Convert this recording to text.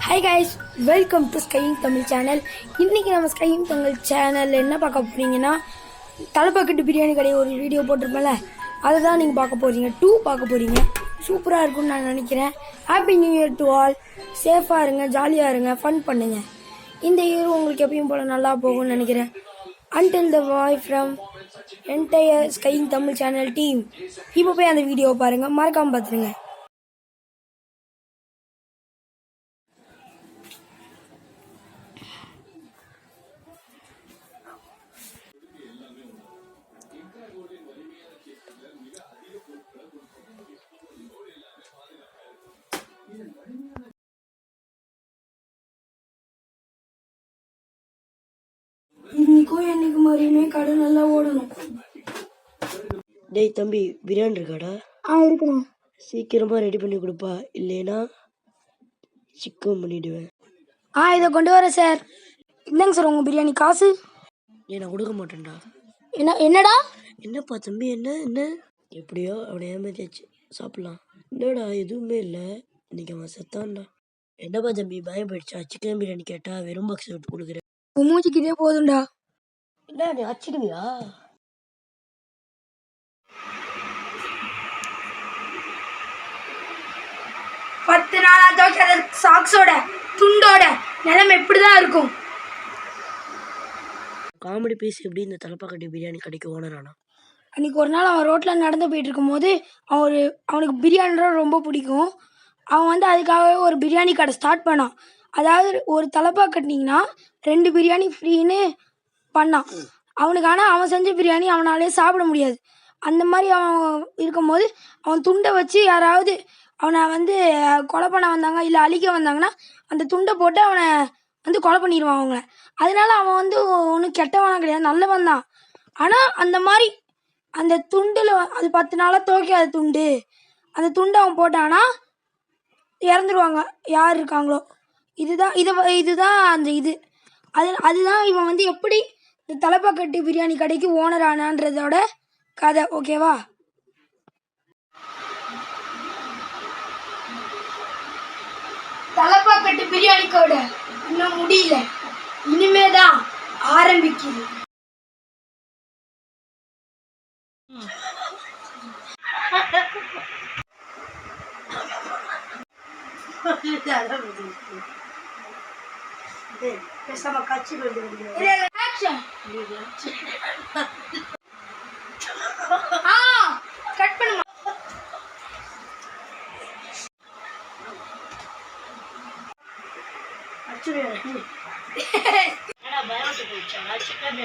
Hi guys, welcome to skiing Tamil channel. இன்றைக்கி நம்ம skiing Tamil சேனலில் என்ன பார்க்க போகிறீங்கன்னா, தலைப்பாக்கட்டு பிரியாணி கடை ஒரு வீடியோ போட்டிருப்பேன்ல, அதை தான் நீங்கள் பார்க்க போகிறீங்க. 2 பார்க்க போகிறீங்க. சூப்பராக இருக்கும்னு நான் நினைக்கிறேன். Happy new year to all. சேஃபாக இருங்க, ஜாலியாக இருங்க, ஃபன் பண்ணுங்கள். இந்த இயர் உங்களுக்கு எப்பயும் போல் நல்லா போகும்னு நினைக்கிறேன். Until the bye from entire skiing Tamil channel team. இப்போ போய் அந்த வீடியோவை பாருங்கள், மறக்காமல் பார்த்துருங்க. இன்னைக்கும் என்னைக்கு மாதிரியுமே கடை நல்லா ஓடணும். டேய் தம்பி, பிரியாணி இருக்காடா? இருக்கணும். சீக்கிரமா ரெடி பண்ணி கொடுப்பா, இல்லைன்னா சிக்கன் பண்ணிடுவேன். இதை கொண்டு வரேன் சார். இல்லைங்க சார், உங்கள் பிரியாணி காசு. நான் கொடுக்க மாட்டேன்டா. என்னடா? என்னப்பா தம்பி, என்ன எப்படியோ அவனை ஏமாத்தியாச்சு, சாப்பிடலாம். என்னடா எதுவுமே இல்லை, இன்னைக்கு அவன் செத்தான்டா. என்னப்பா தம்பி, பயம் போயிடுச்சா? சிக்கன் பிரியாணி கேட்டா வெறும் பாக்ஸ் விட்டு கொடுக்குறேன். மூஞ்சிக்கு இதே போதும்டா. என்ன நீ அச்சிடுவியா? பத்து நாளா தோக்காத சாக்ஸோட துண்டோட நிலைமை எப்படிதான் இருக்கும்? காமெடி பீஸ் எப்படி இந்த தலைப்பாக்கட்டி பிரியாணி கடைக்கு ஓனரானா? அன்றைக்கி ஒரு நாள் அவன் ரோட்டில் நடந்து போயிட்டு இருக்கும்போது அவனுக்கு பிரியாணினா ரொம்ப பிடிக்கும். அவன் அதுக்காகவே ஒரு பிரியாணி கடை ஸ்டார்ட் பண்ணான். அதாவது ஒரு தலைப்பா கட்டினீங்கன்னா 2 பிரியாணி ஃப்ரீன்னு பண்ணான் அவனுக்கு. ஆனால் அவன் செஞ்ச பிரியாணி அவனாலே சாப்பிட முடியாது. அந்த மாதிரி அவன் இருக்கும்போது அவன் துண்டை வச்சு யாராவது அவனை கொலை பண்ண வந்தாங்க இல்லை அழிக்க வந்தாங்கன்னா அந்த துண்டை போட்டு அவனை கொலை பண்ணிடுவான் அவங்கள. அதனால அவன் ஒன்றும் கெட்டவனாக கிடையாது, நல்லவன் தான். ஆனால் அந்த மாதிரி அந்த துண்டில் அது 10 நாளாக துவைக்காத துண்டு, அந்த துண்டை அவன் போட்டானா இறந்துருவாங்க யார் இருக்காங்களோ. இதுதான் அந்த அதுதான் இவன் எப்படி இந்த தலைப்பாக்கட்டு பிரியாணி கடைக்கு ஓனர் ஆனான்றதோட கதை. ஓகேவா? தலைப்பாக்கட்டு பிரியாணி கடை இன்னும் முடியல, இனிமேதான் ஆரம்பிக்குது. பேசாம காட்சி கட் பண்ணுமா? பயம் போயிடுச்சா? சிக்கன்